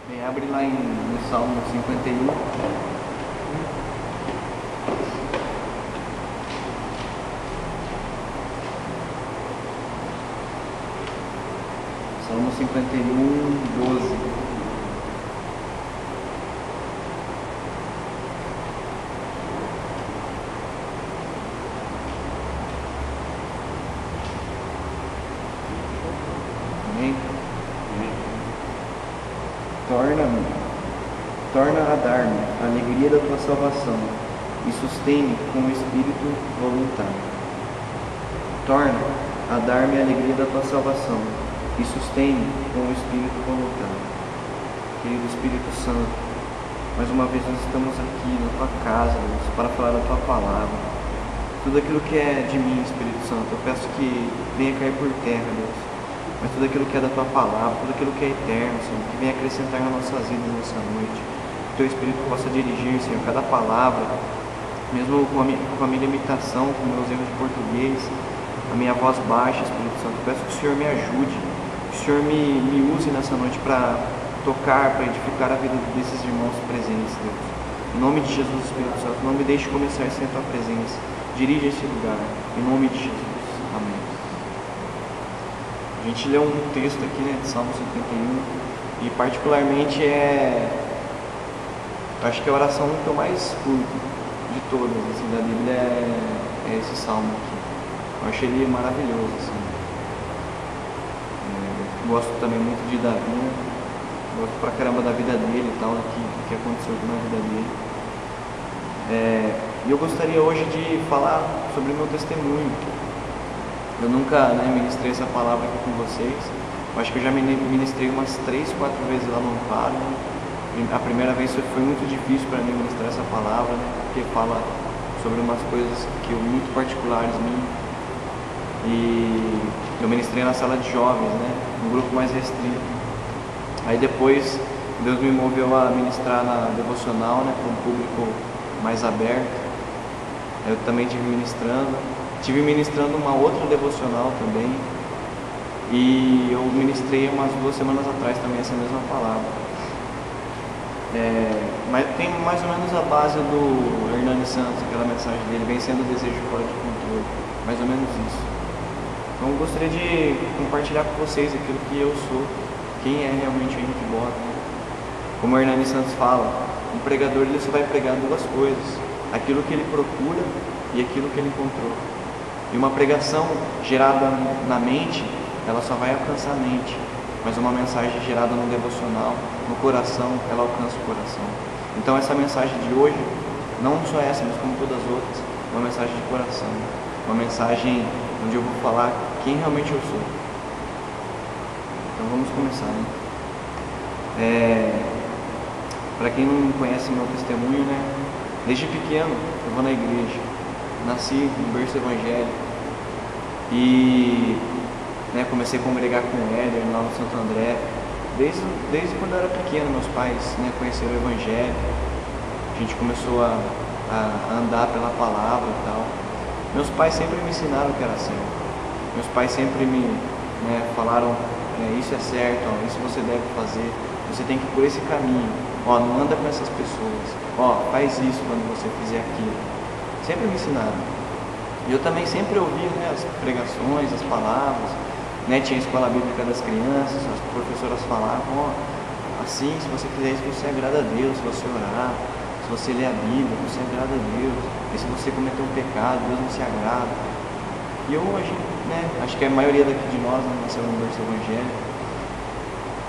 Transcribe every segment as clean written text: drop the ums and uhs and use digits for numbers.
Bem, abre lá no Salmo 51. Salmo 51, 12. Amém? Torna a dar-me a alegria da tua salvação e sustém-me com o espírito voluntário. Torna a dar-me a alegria da tua salvação e sustém-me com o espírito voluntário. Querido Espírito Santo, mais uma vez nós estamos aqui na tua casa, Deus, para falar a tua palavra. Tudo aquilo que é de mim, Espírito Santo, eu peço que venha cair por terra, Deus. Mas tudo aquilo que é da tua palavra, tudo aquilo que é eterno, Senhor, que venha acrescentar nas nossas vidas nessa noite. Que teu Espírito possa dirigir, Senhor, cada palavra, mesmo com a minha limitação, com meus erros de português, a minha voz baixa, Espírito Santo. Eu peço que o Senhor me ajude, que o Senhor me use nessa noite para tocar, para edificar a vida desses irmãos presentes, Deus. Em nome de Jesus, Espírito Santo, não me deixe começar sem a tua presença. Dirige esse lugar, em nome de Jesus. Amém. A gente leu um texto aqui, né, de Salmo 51, e particularmente acho que é a oração que eu mais curto de todas, assim, da Bíblia é esse Salmo aqui. Eu achei ele maravilhoso, assim. Gosto também muito de Davi, né? Gosto pra caramba da vida dele e tal, do que aconteceu na vida dele. E eu gostaria hoje de falar sobre o meu testemunho. Eu nunca ministrei essa palavra aqui com vocês. Eu acho que eu já ministrei umas 3, 4 vezes lá no Amparo, né? A primeira vez foi muito difícil para mim ministrar essa palavra, né? Porque fala sobre umas coisas que muito particulares minhas. E eu ministrei na sala de jovens, né? Um grupo mais restrito. Aí depois Deus me moveu a ministrar na devocional, né? Para um público mais aberto. Eu também Tive ministrando uma outra devocional também. E eu ministrei umas 2 semanas atrás também essa mesma palavra. Mas tem mais ou menos a base do Hernani Santos, aquela mensagem dele, vencendo o desejo fora de controle. Mais ou menos isso. Então eu gostaria de compartilhar com vocês aquilo que eu sou, quem é realmente o Henrique Bota. Como o Hernani Santos fala, um pregador ele só vai pregar 2 coisas: aquilo que ele procura e aquilo que ele encontrou. E uma pregação gerada na mente, ela só vai alcançar a mente. Mas uma mensagem gerada no devocional, no coração, ela alcança o coração. Então essa mensagem de hoje, não só essa, mas como todas as outras, é uma mensagem de coração. Uma mensagem onde eu vou falar quem realmente eu sou. Então vamos começar, né? Para quem não conhece meu testemunho, né? Desde pequeno eu vou na igreja. Nasci no berço evangélico e comecei a congregar com o Éder lá no Santo André. Desde quando eu era pequeno, meus pais conheceram o Evangelho. A gente começou a andar pela palavra e tal. Meus pais sempre me ensinaram o que era certo. Meus pais sempre me falaram, isso é certo, ó, isso você deve fazer. Você tem que ir por esse caminho. Ó, não anda com essas pessoas. Ó, faz isso quando você fizer aquilo. Sempre me ensinaram. E eu também sempre ouvi as pregações, as palavras. Tinha a escola bíblica das crianças, as professoras falavam, assim, se você fizer isso, você agrada a Deus. Se você orar, se você ler a Bíblia, você agrada a Deus. E se você cometer um pecado, Deus não se agrada. E hoje, acho que a maioria daqui de nós nasceu no berço evangélico.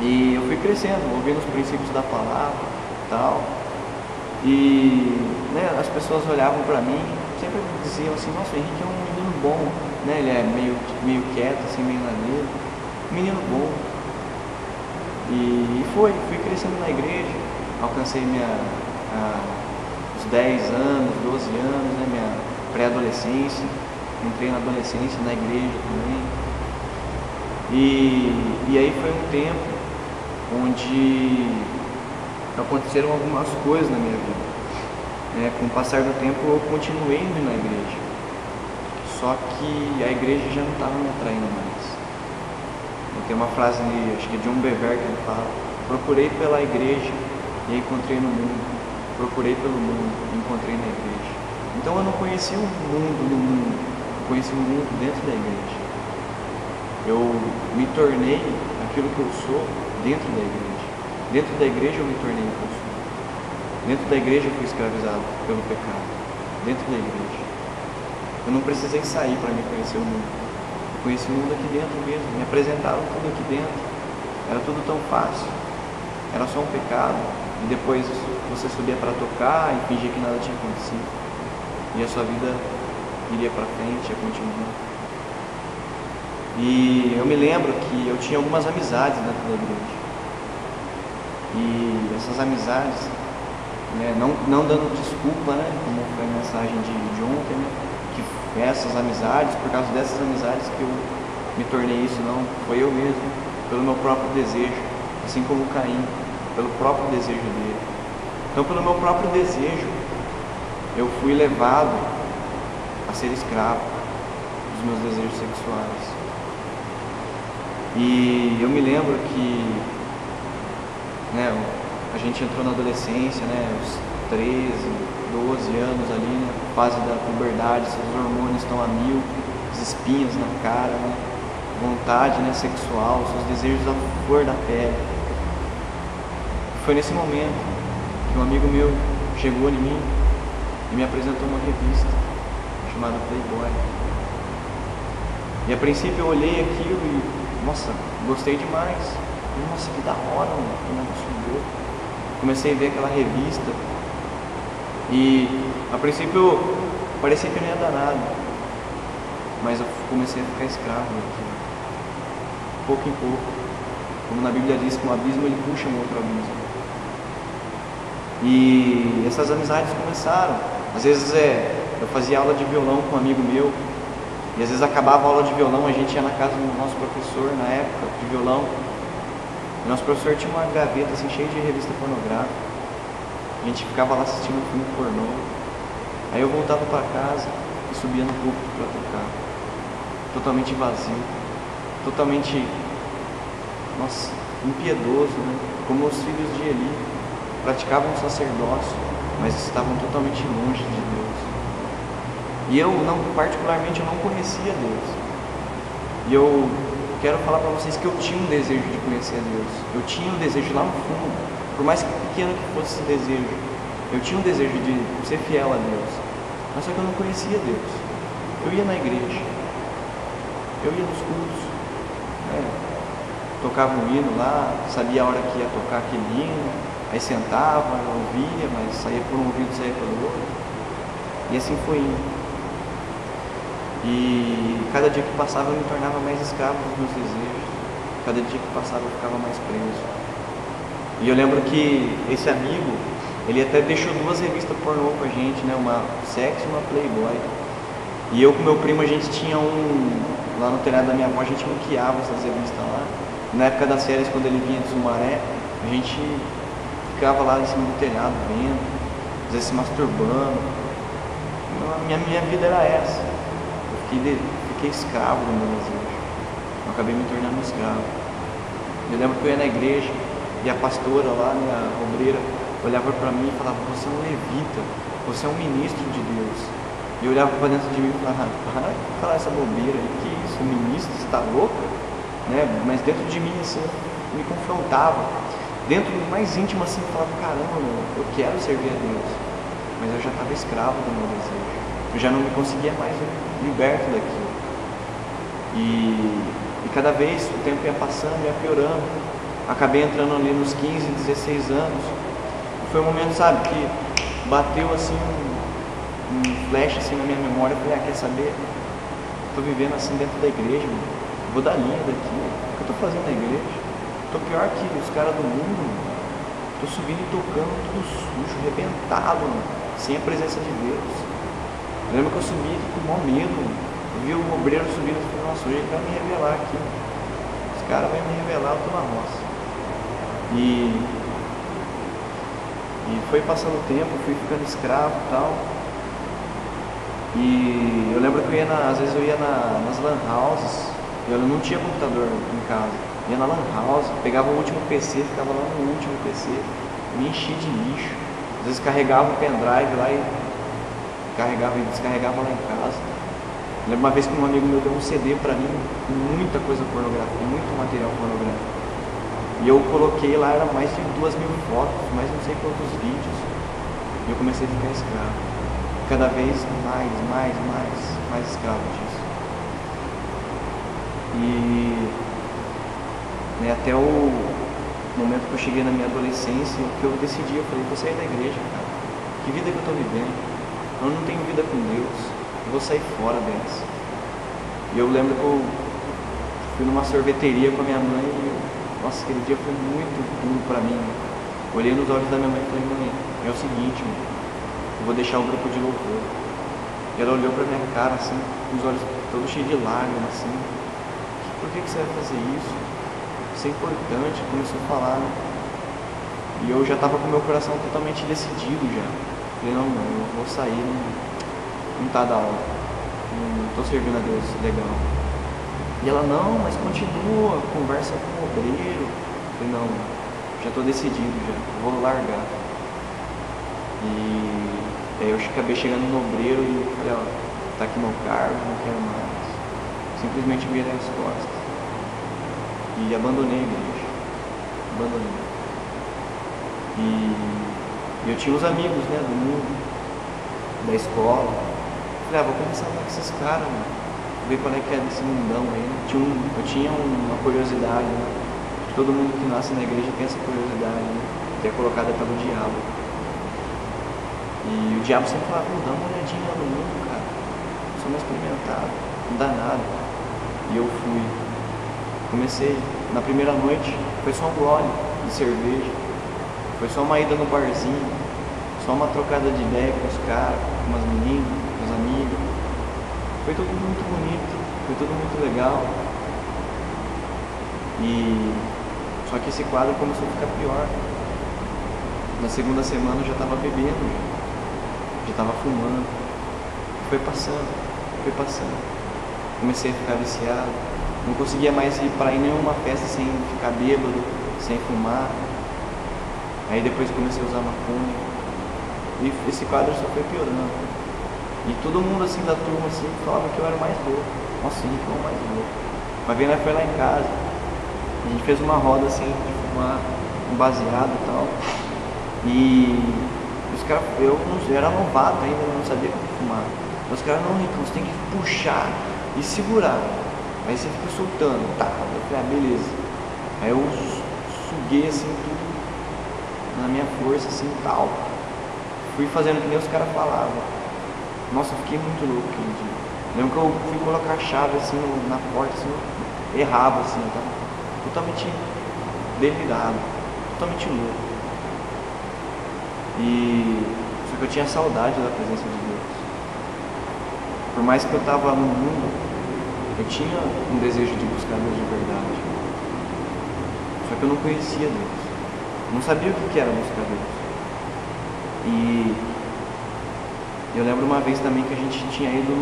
E eu fui crescendo, ouvindo os princípios da palavra e tal. E as pessoas olhavam para mim, sempre diziam assim, nossa, o Henrique é um menino bom, ele é meio quieto, assim, meio maneiro, menino bom. E fui crescendo na igreja, alcancei os 10 anos, 12 anos, minha pré-adolescência, entrei na adolescência, na igreja também. E aí foi um tempo onde aconteceram algumas coisas na minha vida. Com o passar do tempo eu continuei indo na igreja, só que a igreja já não estava me atraindo mais. Tem uma frase, acho que é John Bevere, que ele fala Procurei pela igreja e encontrei no mundo. Procurei pelo mundo e encontrei na igreja. Então eu não conheci o mundo no mundo, eu conheci o mundo dentro da igreja. Eu me tornei aquilo que eu sou dentro da igreja. Dentro da igreja eu me tornei o que eu sou. Dentro da igreja eu fui escravizado pelo pecado. Dentro da igreja. Eu não precisei sair para me conhecer o mundo. Eu conheci o mundo aqui dentro mesmo. Me apresentaram tudo aqui dentro. Era tudo tão fácil. Era só um pecado. E depois você subia para tocar e fingia que nada tinha acontecido. E a sua vida iria para frente, ia continuar. E eu me lembro que eu tinha algumas amizades dentro da igreja. E essas amizades, né, não dando desculpa, né, como foi a mensagem de ontem, né, que essas amizades, por causa dessas amizades que eu me tornei isso, não, foi eu mesmo, pelo meu próprio desejo, assim como Caim, pelo próprio desejo dele. Então, pelo meu próprio desejo, eu fui levado a ser escravo dos meus desejos sexuais. E eu me lembro que, né, a gente entrou na adolescência, né, os 13, 12 anos ali, né, fase da puberdade, seus hormônios estão a mil, as espinhas na cara, né, vontade, né, sexual, seus desejos à flor da pele. Foi nesse momento que um amigo meu chegou em mim e me apresentou uma revista chamada Playboy. E a princípio eu olhei aquilo e, nossa, gostei demais. Nossa, que da hora, mano, que negócio louco. Comecei a ver aquela revista e a princípio parecia que não ia dar nada, mas eu comecei a ficar escravo daquilo, pouco em pouco. Como na Bíblia diz que um abismo ele puxa um outro abismo. E essas amizades começaram. Às vezes eu fazia aula de violão com um amigo meu, e às vezes acabava a aula de violão, a gente ia na casa do nosso professor na época de violão. E nosso professor tinha uma gaveta assim, cheia de revista pornográfica. A gente ficava lá assistindo um filme pornô. Aí eu voltava para casa e subia no púlpito para tocar. Totalmente vazio, totalmente, nossa, impiedoso, né? Como os filhos de Eli praticavam o sacerdócio, mas estavam totalmente longe de Deus. E eu, particularmente, eu não conhecia Deus. E eu quero falar para vocês que eu tinha um desejo de conhecer a Deus. Eu tinha um desejo lá no fundo, por mais pequeno que fosse esse desejo. Eu tinha um desejo de ser fiel a Deus, mas só que eu não conhecia Deus. Eu ia na igreja, eu ia nos cultos, né? Tocava um hino lá, sabia a hora que ia tocar aquele hino, aí sentava, ouvia, mas saía por um ouvido e saía pelo outro. E assim foi indo. E cada dia que passava eu me tornava mais escravo dos meus desejos. Cada dia que passava eu ficava mais preso. E eu lembro que esse amigo, ele até deixou 2 revistas pornô pra gente, né? Uma Sex e uma Playboy. E eu com meu primo, a gente tinha lá no telhado da minha avó, a gente muqueava essas revistas lá. Na época das férias, quando ele vinha de Sumaré, a gente ficava lá em cima do telhado vendo, às vezes se masturbando. Minha vida era essa. Fiquei escravo do meu desejo. Eu acabei me tornando escravo. Eu lembro que eu ia na igreja e a pastora lá, né, a obreira, olhava para mim e falava: você é um levita, você é um ministro de Deus. E eu olhava para dentro de mim e falava: para de falar essa bobeira aí, que isso, ministro, você está louca? Né? Mas dentro de mim assim, me confrontava. Dentro do mais íntimo assim, eu falava: caramba, meu, eu quero servir a Deus. Mas eu já estava escravo do meu desejo. Eu já não me conseguia mais liberto daquilo. E cada vez o tempo ia passando, ia piorando. Acabei entrando ali nos 15, 16 anos. E foi um momento, sabe, que bateu assim um flash assim na minha memória. Eu falei: quer saber? Tô vivendo assim dentro da igreja, mano. Vou dar linha daqui. O que eu tô fazendo na igreja? Tô pior que os caras do mundo, mano. Tô subindo e tocando tudo sujo, arrebentado, mano, sem a presença de Deus. Eu lembro que eu subi com o maior medo, eu vi o obreiro subindo e falei: nossa, hoje ele vai me revelar aqui. Os caras vão me revelar, eu tô na roça. E foi passando o tempo, fui ficando escravo e tal. E eu lembro que às vezes eu ia nas lan houses, eu não tinha computador em casa. ia na lan house, pegava o último PC, ficava lá no último PC, me enchia de lixo. Às vezes carregava o pendrive lá e carregava e descarregava lá em casa. Eu lembro uma vez que um amigo meu deu um CD pra mim, com muita coisa pornográfica, muito material pornográfico. E eu coloquei lá, era mais de 2.000 fotos, mais não sei quantos vídeos. E eu comecei a ficar escravo. Cada vez mais escravo disso. E né, até o momento que eu cheguei na minha adolescência, que eu decidi, eu falei, vou sair da igreja, cara. Que vida que eu tô vivendo? Eu não tenho vida com Deus. Eu vou sair fora dessa. E eu lembro que eu fui numa sorveteria com a minha mãe e, nossa, aquele dia foi muito duro pra mim. Olhei nos olhos da minha mãe e falei, mãe, é o seguinte, mãe, eu vou deixar o grupo de louvor. E ela olhou pra minha cara, assim, com os olhos todos cheios de lágrimas, assim. Por que você vai fazer isso? Isso é importante, começou a falar, né? E eu já tava com o meu coração totalmente decidido já. Falei, não, eu vou sair, não tá da hora. Não tô servindo a Deus legal. E ela, não, mas continua, conversa com o obreiro. Eu falei, não, já tô decidido já, vou largar. E aí eu acabei chegando no obreiro e falei, ó, tá aqui meu cargo, não quero mais. Simplesmente virei as costas. E abandonei a igreja. Abandonei. E eu tinha os amigos, né, do mundo, da escola. Falei, vou começar a andar com esses caras, mano. Ver qual é que é desse mundão aí. Eu tinha uma curiosidade, né? Todo mundo que nasce na igreja tem essa curiosidade, né? Que é colocada pelo diabo. E o diabo sempre falava, dá uma olhadinha no mundo, cara. Sou mais experimentado, não dá nada. E eu fui. Comecei, na primeira noite, foi só um gole de cerveja. Foi só uma ida no barzinho. Só uma trocada de ideia com os caras, com umas meninas, com os amigos. Foi tudo muito bonito, foi tudo muito legal. E só que esse quadro começou a ficar pior. Na segunda semana eu já estava bebendo, já estava fumando. Foi passando. Comecei a ficar viciado. Não conseguia mais ir para nenhuma festa sem ficar bêbado, sem fumar. Aí depois comecei a usar maconha. E esse quadro só foi piorando. E todo mundo assim da turma assim falava que eu era o mais louco. Nossa, gente, eu era o mais louco. Uma vez nós foi lá em casa. A gente fez uma roda assim de fumar um baseado e tal. E os caras, eu era novato ainda, eu não sabia como fumar. Os caras, não, Rico, você tem que puxar e segurar. Aí você fica soltando, tá? Eu falei, beleza. Aí eu suguei assim tudo na minha força assim tal. Fui fazendo que nem os caras falavam. Nossa, eu fiquei muito louco aquele dia. Lembro que eu fui colocar a chave assim na porta, assim, eu errava assim, tá? Totalmente delirado, totalmente louco. Só que eu tinha saudade da presença de Deus. Por mais que eu tava no mundo, eu tinha um desejo de buscar Deus de verdade. Só que eu não conhecia Deus. Eu não sabia o que era buscar Deus. E eu lembro uma vez também que a gente tinha ido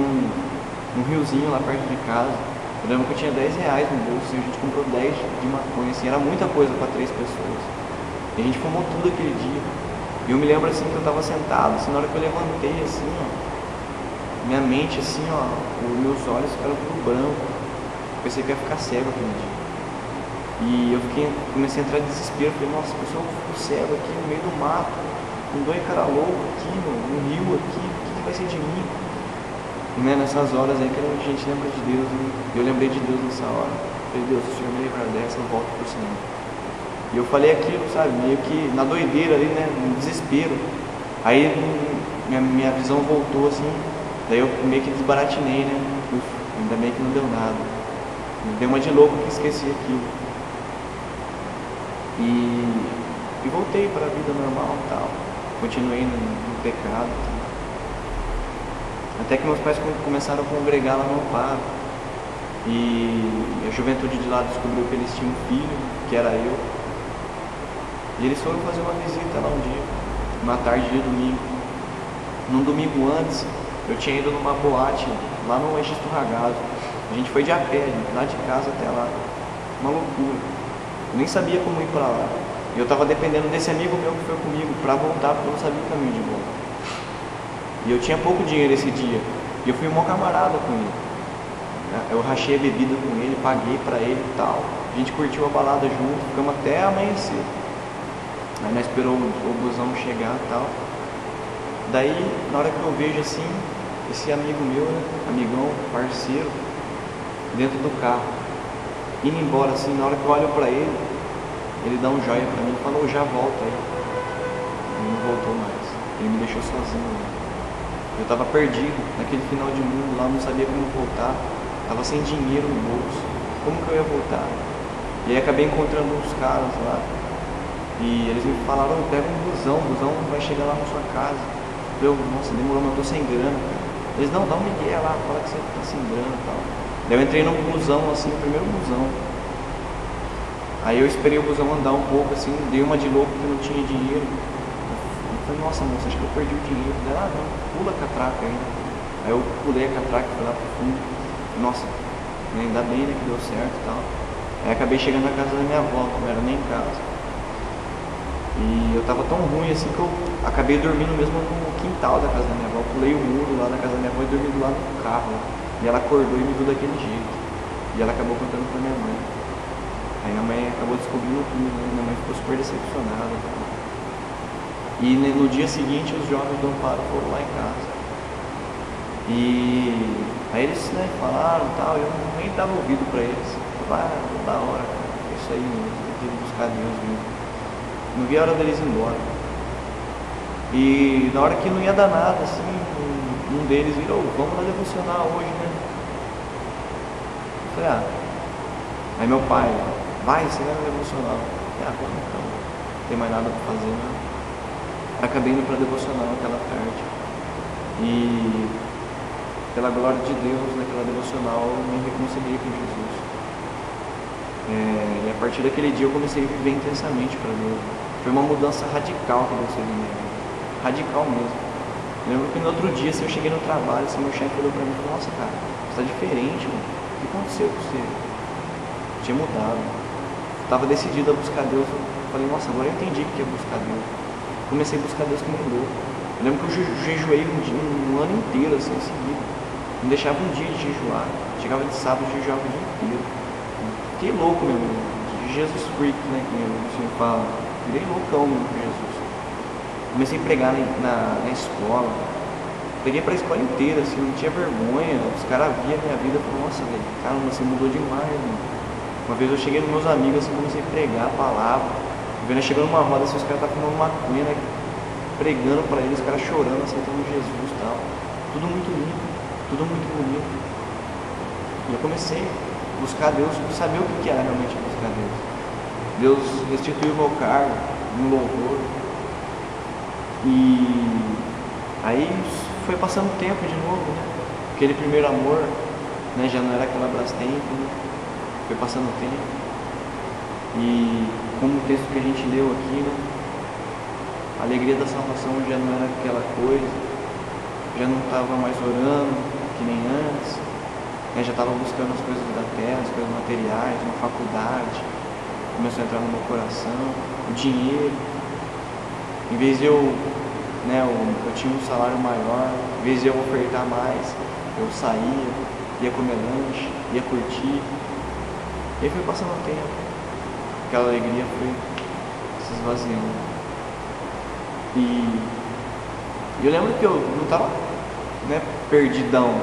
num riozinho lá perto de casa. Eu lembro que eu tinha R$10 no bolso e a gente comprou 10 de maconha, assim, era muita coisa para 3 pessoas. E a gente fumou tudo aquele dia. E eu me lembro assim que eu tava sentado, assim, na hora que eu levantei assim, ó, minha mente assim, ó, os meus olhos ficaram tudo branco. Pensei que ia ficar cego aquele dia. E eu comecei a entrar em desespero, falei, nossa, a pessoa ficou cego aqui no meio do mato, com dois cara louco aqui, no rio aqui, o que vai ser de mim? E né, nessas horas aí que a gente lembra de Deus, né? Eu lembrei de Deus nessa hora. Falei, Deus, se o Senhor me livrar dessa, eu volto pro Senhor. E eu falei aquilo, sabe, meio que na doideira ali, né, no desespero. Aí minha visão voltou assim, daí eu meio que desbaratinei, né? Ainda bem que não deu nada. Deu uma de louco que esqueci aquilo. E voltei para a vida normal e tal. Continuei no pecado. Até que meus pais começaram a congregar lá no Amparo. E a juventude de lá descobriu que eles tinham um filho, que era eu. E eles foram fazer uma visita lá um dia, uma tarde de domingo. Num domingo antes, eu tinha ido numa boate lá no Registro Ragado. A gente foi de a pé, lá de casa até lá. Uma loucura. Eu nem sabia como ir para lá. E eu estava dependendo desse amigo meu que foi comigo para voltar, porque eu não sabia o caminho de volta. E eu tinha pouco dinheiro esse dia. E eu fui mó camarada com ele. Eu rachei a bebida com ele, paguei para ele e tal. A gente curtiu a balada junto, ficamos até amanhecer. Aí nós esperou o busão chegar e tal. Daí, na hora que eu vejo assim, esse amigo meu, né, amigão, parceiro, dentro do carro, indo embora assim, na hora que eu olho pra ele dá um joia pra mim e falou, já volta aí. Ele não voltou mais, ele me deixou sozinho. Eu tava perdido naquele final de mundo lá, não sabia como voltar, tava sem dinheiro no bolso, como que eu ia voltar? E aí acabei encontrando uns caras lá, e eles me falaram, pega um busão, o busão vai chegar lá na sua casa. Eu, nossa, demorou, mas eu tô sem grana, cara. Eles, não, dá um migué lá, fala que você tá sem grana e tal. Daí eu entrei num busão, assim, o primeiro busão. Aí eu esperei o busão andar um pouco, assim, dei uma de louco porque não tinha dinheiro. Eu falei, nossa moça, acho que eu perdi o dinheiro. Ela, não, pula a catraca aí. Aí eu pulei a catraca, fui lá pro fundo. Nossa, ainda bem, né, que deu certo e tal. Aí acabei chegando na casa da minha avó, que não era nem em casa. E eu tava tão ruim assim que eu acabei dormindo mesmo no quintal da casa da minha avó. Eu pulei o muro lá na casa da minha avó e dormi do lado do carro. E ela acordou e me viu daquele jeito. E ela acabou contando pra minha mãe. Aí minha mãe acabou descobrindo tudo, né? Minha mãe ficou super decepcionada. E no dia seguinte os jovens do Amparo foram lá em casa. E aí eles, né, falaram e tal, eu nem dava ouvido pra eles. Eu falei, da hora, cara. É isso aí mesmo, tem que buscar Deus mesmo. Não vi a hora deles ir embora. E na hora que não ia dar nada, assim, um deles virou, vamos na devocional hoje, né? Eu falei, aí meu pai, vai, você vai na devocional. Eu falei, vamos então, não tem mais nada pra fazer, né? Acabei indo pra devocional naquela tarde. E pela glória de Deus, naquela devocional, eu me reconciliei com Jesus. E a partir daquele dia eu comecei a viver intensamente para Deus. Foi uma mudança radical que Deus fez na minha vida. Radical mesmo. Eu lembro que no outro dia, assim, eu cheguei no trabalho, assim, meu chefe olhou pra mim e falou, nossa cara, você tá diferente, mano. O que aconteceu com você? Eu tinha mudado. Eu tava decidido a buscar Deus. Eu falei, nossa, agora eu entendi o que é buscar Deus. Comecei a buscar Deus como um louco. Eu lembro que eu jejuei um ano inteiro, assim, em seguida. Não deixava um dia de jejuar. Chegava de sábado e jejuava o dia inteiro. Fiquei louco mesmo, Jesus freak, né, que o senhor fala. Virei loucão mesmo com Jesus. Comecei a pregar na escola. Preguei pra escola inteira, assim, não tinha vergonha. Os caras viam a minha vida e falaram, nossa, velho, cara, você mudou demais, mano. Uma vez eu cheguei nos meus amigos, assim, comecei a pregar a palavra. Vendo, chegando numa roda, assim, os caras estavam fumando maconha, né, pregando pra eles, os caras chorando, aceitando Jesus e tal. Tudo muito lindo, tudo muito bonito. E eu comecei buscar Deus, saber o que era realmente buscar Deus. Deus restituiu o meu cargo no louvor. E aí foi passando o tempo de novo, né? Aquele primeiro amor, né, já não era aquela Brastemp, né? Foi passando o tempo. E como o texto que a gente leu aqui, né? A alegria da salvação já não era aquela coisa, já não estava mais orando que nem antes. Eu já estava buscando as coisas da terra, as coisas materiais, uma faculdade, começou a entrar no meu coração, o dinheiro. Em vez de eu tinha um salário maior, em vez de eu ofertar mais, eu saía, ia comer lanche, ia curtir. E aí foi passando o tempo, aquela alegria foi se esvaziando. E eu lembro que eu não estava, né, perdidão,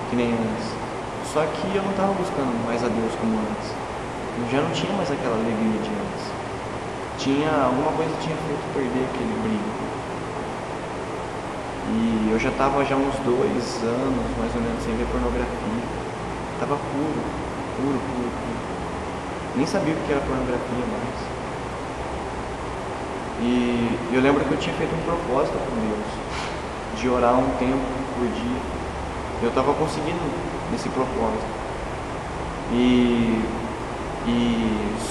que nem antes. Só que eu não estava buscando mais a Deus como antes. Eu já não tinha mais aquela alegria de antes. Alguma coisa tinha feito perder aquele brilho. E eu já estava já uns 2 anos, mais ou menos, sem ver pornografia. Tava puro. Nem sabia o que era pornografia mais. E eu lembro que eu tinha feito um propósito com Deus, de orar um tempo por dia. Eu estava conseguindo nesse propósito.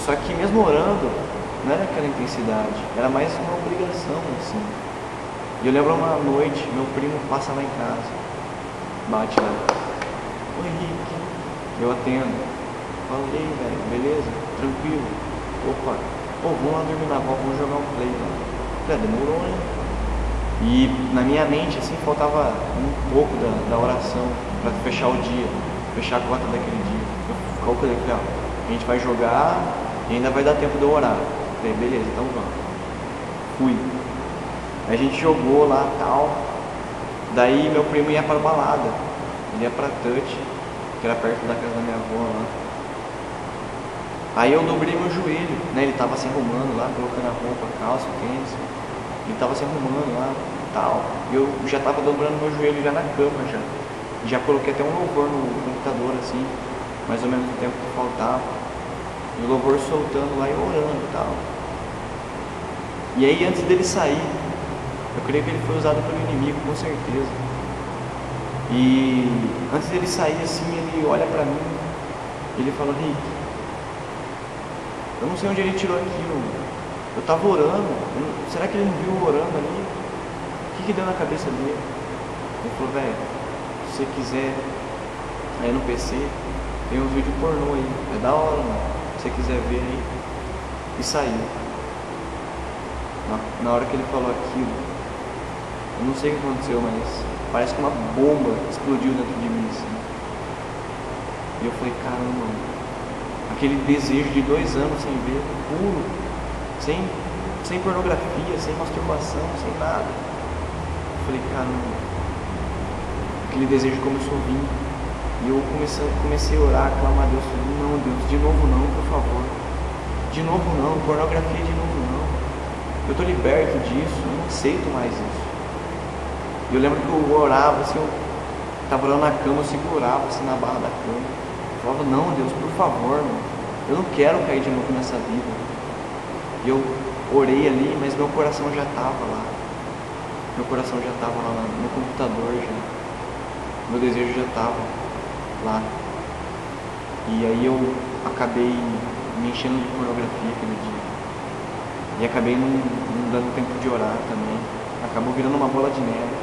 Só que mesmo orando, não era aquela intensidade, era mais uma obrigação, assim. E eu lembro uma noite, meu primo passa lá em casa, bate lá. Oi, Henrique. Eu atendo. Falei, velho, beleza? Tranquilo. opa, pô, vamos lá dormir na avó, vamos jogar um play lá. Falei, demorou, né? E na minha mente, assim, faltava um pouco da oração para fechar o dia, fechar a cota daquele dia. Eu calculei, falei, ó, a gente vai jogar e ainda vai dar tempo de eu orar. Falei, beleza, então vamos. Fui. Aí a gente jogou lá e tal. Daí meu primo ia pra balada. Ele ia pra Touch, que era perto da casa da minha avó lá. Aí eu dobrei meu joelho, né? Ele tava se arrumando lá, colocando a roupa, calça, tênis. Ele tava se arrumando lá e tal. E eu já tava dobrando meu joelho já na cama já. Já coloquei até um louvor no computador assim, mais ou menos o tempo que faltava. E o louvor soltando lá e orando e tal. E aí antes dele sair, eu creio que ele foi usado pelo inimigo, com certeza. E antes dele sair assim, ele olha pra mim, ele fala, Rick, eu não sei onde ele tirou aquilo. Eu tava orando, será que ele não viu orando ali? O que deu na cabeça dele? Ele falou, velho, se você quiser, aí no PC, tem uns vídeos pornô aí, é da hora, mano. Se você quiser ver aí. E saiu. Na hora que ele falou aquilo, eu não sei o que aconteceu, mas parece que uma bomba explodiu dentro de mim, assim. E eu falei, caramba, aquele desejo de 2 anos sem ver, puro, sem pornografia, sem masturbação, sem nada. Eu falei, caramba, aquele desejo começou a vir. E eu comecei a orar, a clamar a Deus, falei, não, Deus, de novo não, por favor. De novo não, pornografia de novo não. Eu estou liberto disso, eu não aceito mais isso. E eu lembro que eu orava, assim, eu estava lá na cama, eu segurava assim na barra da cama. Eu falava, não, Deus, por favor, mano, eu não quero cair de novo nessa vida. E eu orei ali, mas meu coração já estava lá. Meu coração já estava lá no computador já. Meu desejo já estava lá. E aí eu acabei me enchendo de pornografia aquele dia. E acabei não dando tempo de orar também. Acabou virando uma bola de neve.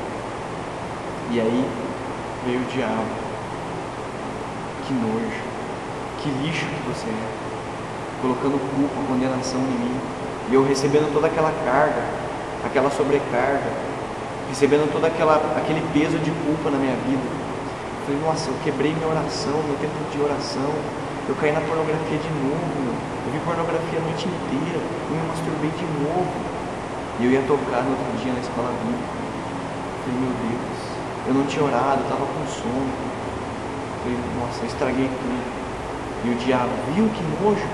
E aí veio o diabo. Que nojo. Que lixo que você é. Colocando culpa, condenação em mim. E eu recebendo toda aquela carga, aquela sobrecarga. Recebendo todo aquele peso de culpa na minha vida. Eu falei, nossa, eu quebrei minha oração, meu tempo de oração. Eu caí na pornografia de novo, meu. Eu vi pornografia a noite inteira. Eu me masturbei de novo. E eu ia tocar no outro dia na escola bíblica. Eu falei, meu Deus, eu não tinha orado, eu estava com sono. Eu falei, nossa, eu estraguei tudo. E o diabo, viu que nojo?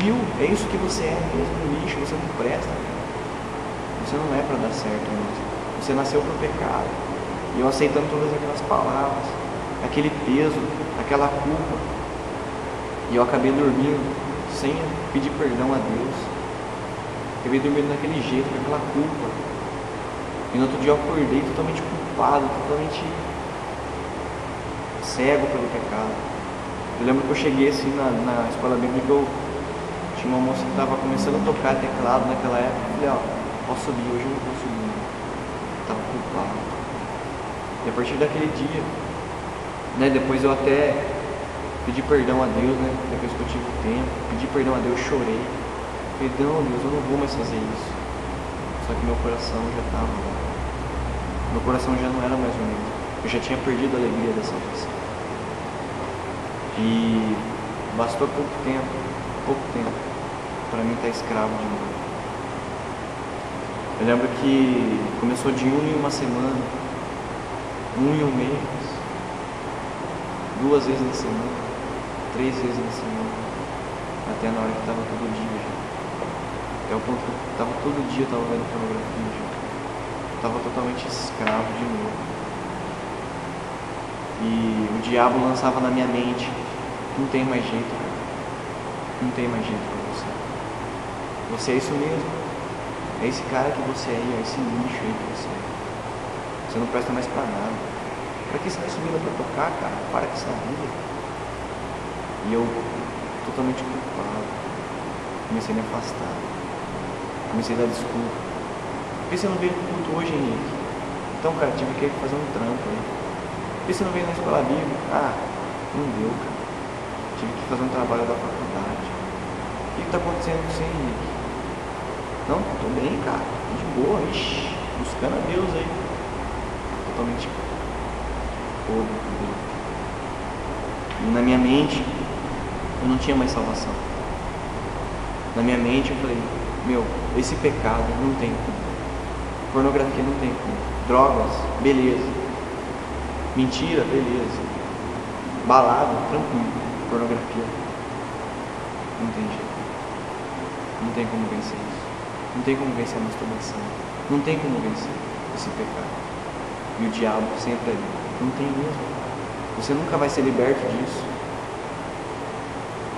Viu? É isso que você é mesmo, lixo, você não presta. Cara. Você não é para dar certo mesmo. Você nasceu para o pecado. E eu aceitando todas aquelas palavras, aquele peso, aquela culpa. E eu acabei dormindo sem pedir perdão a Deus. Acabei dormindo daquele jeito, com aquela culpa. E no outro dia eu acordei totalmente culpado, totalmente cego pelo pecado. Eu lembro que eu cheguei assim na escola bíblica, tinha uma moça que estava começando a tocar teclado naquela época. Eu falei, ó, posso subir, hoje eu não vou subir. Eu estava culpado. E a partir daquele dia, né, depois eu até pedi perdão a Deus, né? Depois que eu tive tempo, pedi perdão a Deus, chorei. Falei, não, Deus, eu não vou mais fazer isso. Só que meu coração já estava lá. Meu coração já não era mais o mesmo. Eu já tinha perdido a alegria da salvação. E bastou pouco tempo, para mim estar escravo de novo. Eu lembro que começou de 1 em uma semana, 1 em um mês, 2 vezes na semana, 3 vezes na semana, até na hora que estava todo dia já. Até o ponto que estava todo dia, estava vendo pornografia já. Estava totalmente escravo de novo. E o diabo lançava na minha mente, não tem mais jeito, cara. Não tem mais jeito pra você. Você é isso mesmo. É esse cara que você é, é esse lixo aí que você é. Você não presta mais pra nada. Pra que você vai subindo pra tocar, cara? Para com essa vida. E eu, totalmente culpado, comecei a me afastar. Comecei a dar desculpa. Por que você não veio no culto hoje, Henrique? Então, cara, tive que ir fazer um trampo aí. Por que você não veio na escola bíblica? Ah, não deu, cara. Tive que fazer um trabalho da faculdade. E está acontecendo com você, Henrique? Não, tô bem, cara, de boa, ixi, buscando a Deus aí. Totalmente podre por Deus. E na minha mente, eu não tinha mais salvação. Na minha mente eu falei, meu, esse pecado não tem como. Pornografia não tem como. Drogas, beleza. Mentira, beleza. Balada, tranquilo. Pornografia, não tem jeito. Não tem como vencer isso. Não tem como vencer a masturbação. Não tem como vencer esse pecado. E o diabo sempre ali. Não tem mesmo. Você nunca vai ser liberto disso.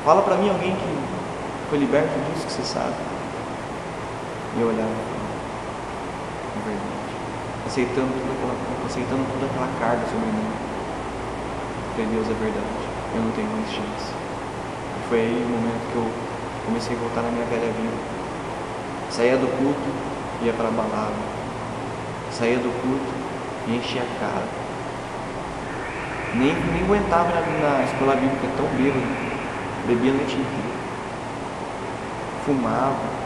Fala pra mim alguém que foi liberto disso, que você sabe. E eu olhava e falava, é verdade. Aceitando toda aquela carga sobre mim. Falei, Deus, é verdade. Eu não tenho mais chance. E foi aí o momento que eu comecei a voltar na minha velha vida. Saía do culto, ia para a balada. Saía do culto e enchia a cara. Nem aguentava na escola bíblica, tão bêbado. Bebia a noite inteira. Fumava.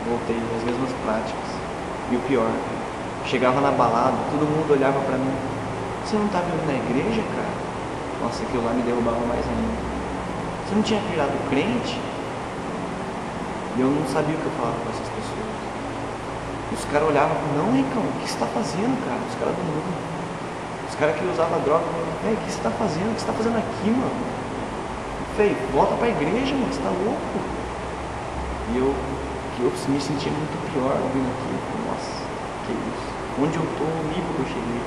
Voltei às mesmas práticas. E o pior, chegava na balada, todo mundo olhava pra mim. Você não tá vindo na igreja, cara? Nossa, aquilo lá me derrubava mais ainda. Você não tinha virado crente? E eu não sabia o que eu falava com essas pessoas. E os caras olhavam, não, Ricão, o que você tá fazendo, cara? Os caras do mundo. Os caras que usavam droga, o que você tá fazendo? O que você tá fazendo aqui, mano? Falei, volta pra igreja, mano, você tá louco? E eu me sentia muito pior vindo aqui. Nossa, que isso? Onde eu tô, o nível que eu cheguei.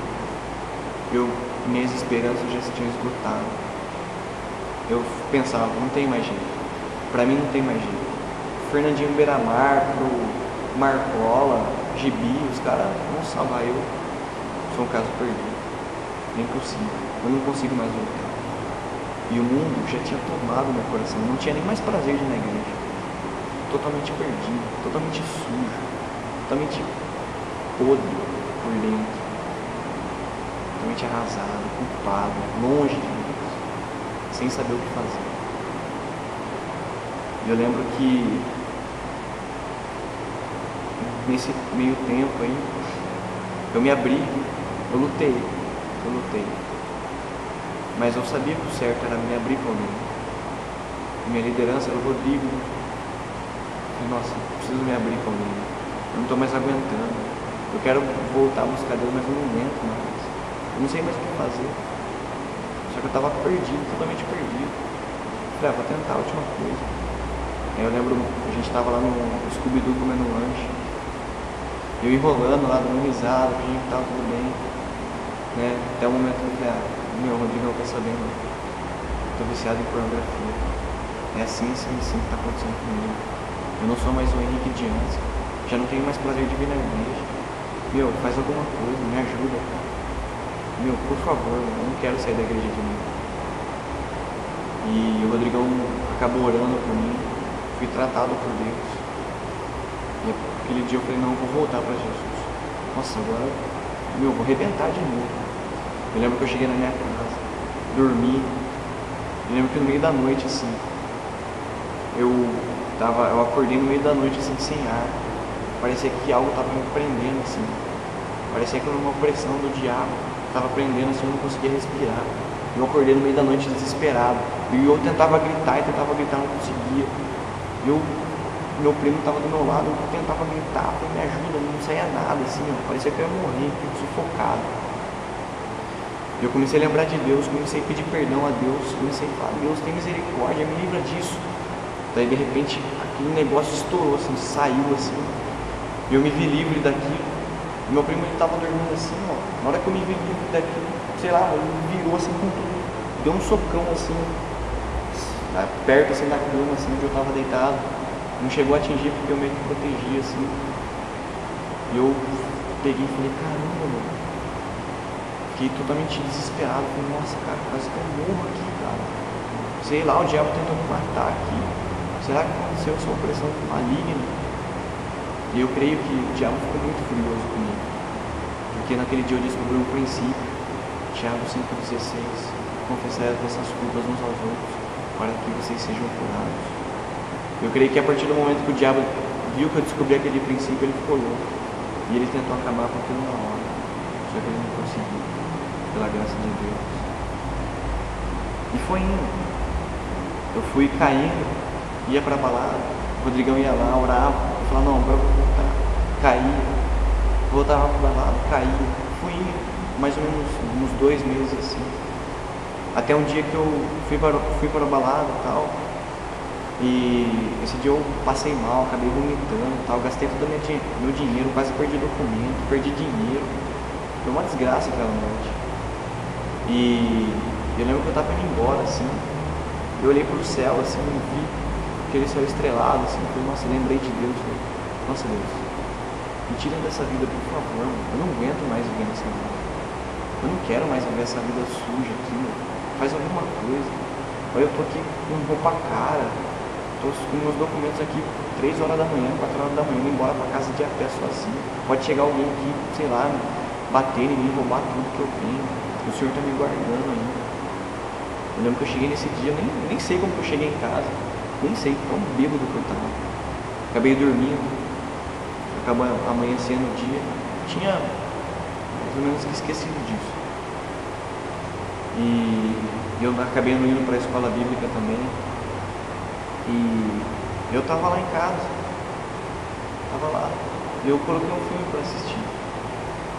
Minhas esperanças já se tinham esgotado. Eu pensava, não tem mais jeito. Pra mim não tem mais jeito. Fernandinho Beiramar, pro Marcola, Gibi, os caras vão salvar. Eu sou um caso perdido. É impossível. Eu não consigo mais voltar. E o mundo já tinha tomado meu coração. Eu não tinha nem mais prazer de ir na igreja. Totalmente perdido, totalmente sujo, totalmente podre por dentro, totalmente arrasado, culpado, longe de Deus, sem saber o que fazer. E eu lembro que nesse meio tempo aí, eu me abri, eu lutei, mas eu sabia que o certo era me abrir para alguém. Minha liderança era o Rodrigo. Nossa, preciso me abrir com alguém. Eu não estou mais aguentando. Eu quero voltar a buscar Deus, mas eu não aguento mais. Eu não sei mais o que fazer. Só que eu estava perdido, totalmente perdido. Falei, vou tentar a última coisa. Aí eu lembro, a gente estava lá no Scooby-Doo comendo lanche. Eu enrolando lá, dando risada, fingindo que estava tudo bem. Né? Até o momento que eu falei, meu, Rodrigo não quer saber, não. Estou viciado em pornografia. É assim que está acontecendo comigo. Eu não sou mais o Henrique de antes. Já não tenho mais prazer de vir na igreja. Meu, faz alguma coisa, me ajuda, cara. Meu, por favor, eu não quero sair da igreja de novo. E o Rodrigão acabou orando por mim. Fui tratado por Deus. E aquele dia eu falei, não, eu vou voltar para Jesus. Nossa, agora, meu, eu vou arrebentar de novo. Eu lembro que eu cheguei na minha casa, dormi. Eu lembro que no meio da noite, assim, eu acordei no meio da noite, assim, sem ar. Parecia que algo estava me prendendo, assim. Parecia que era uma opressão do diabo. Estava prendendo, assim, eu não conseguia respirar. Eu acordei no meio da noite desesperado. E eu tentava gritar, não conseguia. Meu primo estava do meu lado, eu tentava gritar, me ajuda, não saía nada, assim, ó. Parecia que eu ia morrer, sufocado. Eu comecei a lembrar de Deus, comecei a pedir perdão a Deus, comecei a falar, Deus, tem misericórdia, me livra disso. Daí de repente aquele negócio estourou, assim, saiu assim. E eu me vi livre daquilo. E meu primo ele tava dormindo assim, ó. Na hora que eu me vi livre daquilo, sei lá, ele virou assim com tudo. Deu um socão assim, perto assim da cama, assim, onde eu tava deitado. Não chegou a atingir porque eu meio que protegia assim. E eu peguei e falei, caramba, mano. Fiquei totalmente desesperado. Falei, nossa, cara, quase que eu morro aqui, cara. Sei lá, o diabo tentou me matar aqui. Será que aconteceu essa opressão maligna? E eu creio que o diabo ficou muito furioso comigo. Porque naquele dia eu descobri um princípio. Tiago 5,16. Confessai as vossas culpas uns aos outros, para que vocês sejam curados. Eu creio que a partir do momento que o diabo viu que eu descobri aquele princípio, ele ficou louco. E ele tentou acabar com aquilo na hora. Só que ele não conseguiu, pela graça de Deus. E foi indo. Eu fui caindo, ia pra balada, o Rodrigão ia lá, orava, eu falava, não, agora eu vou voltar. Caía, voltava pra balada, caía. Fui indo, mais ou menos uns 2 meses assim. Até um dia que eu fui para a balada e tal. E esse dia eu passei mal, acabei vomitando e tal. Gastei todo o meu dinheiro, quase perdi documento, perdi dinheiro. Foi uma desgraça aquela noite. E eu lembro que eu tava indo embora, assim. Eu olhei pro céu, assim, e vi aquele céu estrelado, assim. Eu falei, nossa, lembrei de Deus. Falei, nossa, Deus, me tira dessa vida, por favor, mano. Eu não aguento mais viver nessa vida. Eu não quero mais viver essa vida suja aqui, mano. Faz alguma coisa. Olha, eu tô aqui com roupa cara. Tô com meus documentos aqui 3 horas da manhã, 4 horas da manhã, indo embora pra casa de a pé sozinho. Pode chegar alguém aqui, sei lá, bater em mim, roubar tudo que eu tenho. O Senhor tá me guardando ainda. Eu lembro que eu cheguei nesse dia, nem sei como que eu cheguei em casa. Nem sei, tão bêbado que eu tava. Acabei dormindo. Acabou amanhecendo o dia. Tinha mais ou menos que esquecido disso. E eu acabei não indo pra escola bíblica também. E eu tava lá em casa. Tava lá. E eu coloquei um filme pra assistir.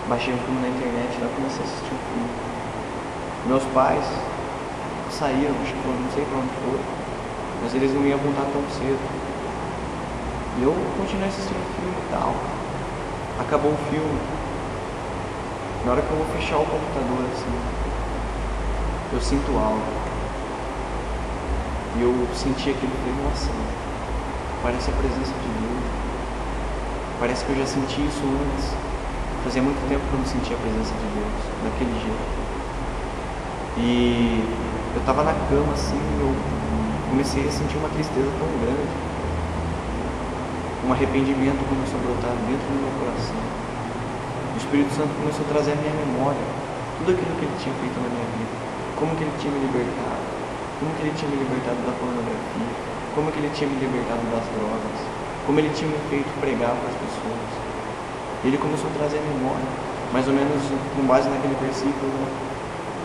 Baixei um filme na internet e lá comecei a assistir um filme. Meus pais saíram, acho que não sei pra onde foram, mas eles não iam voltar tão cedo. E eu continuei assistindo o filme e tal. Acabou o filme. Na hora que eu vou fechar o computador assim, eu sinto algo. E eu senti aquilo e falei, nossa, parece a presença de Deus. Parece que eu já senti isso antes. Fazia muito tempo que eu não sentia a presença de Deus, daquele jeito. E eu tava na cama assim, eu comecei a sentir uma tristeza tão grande. Um arrependimento começou a brotar dentro do meu coração. O Espírito Santo começou a trazer à minha memória tudo aquilo que ele tinha feito na minha vida. Como que ele tinha me libertado, como que ele tinha me libertado da pornografia, como que ele tinha me libertado das drogas, como ele tinha me feito pregar para as pessoas. Ele começou a trazer à memória, mais ou menos com base naquele versículo, né?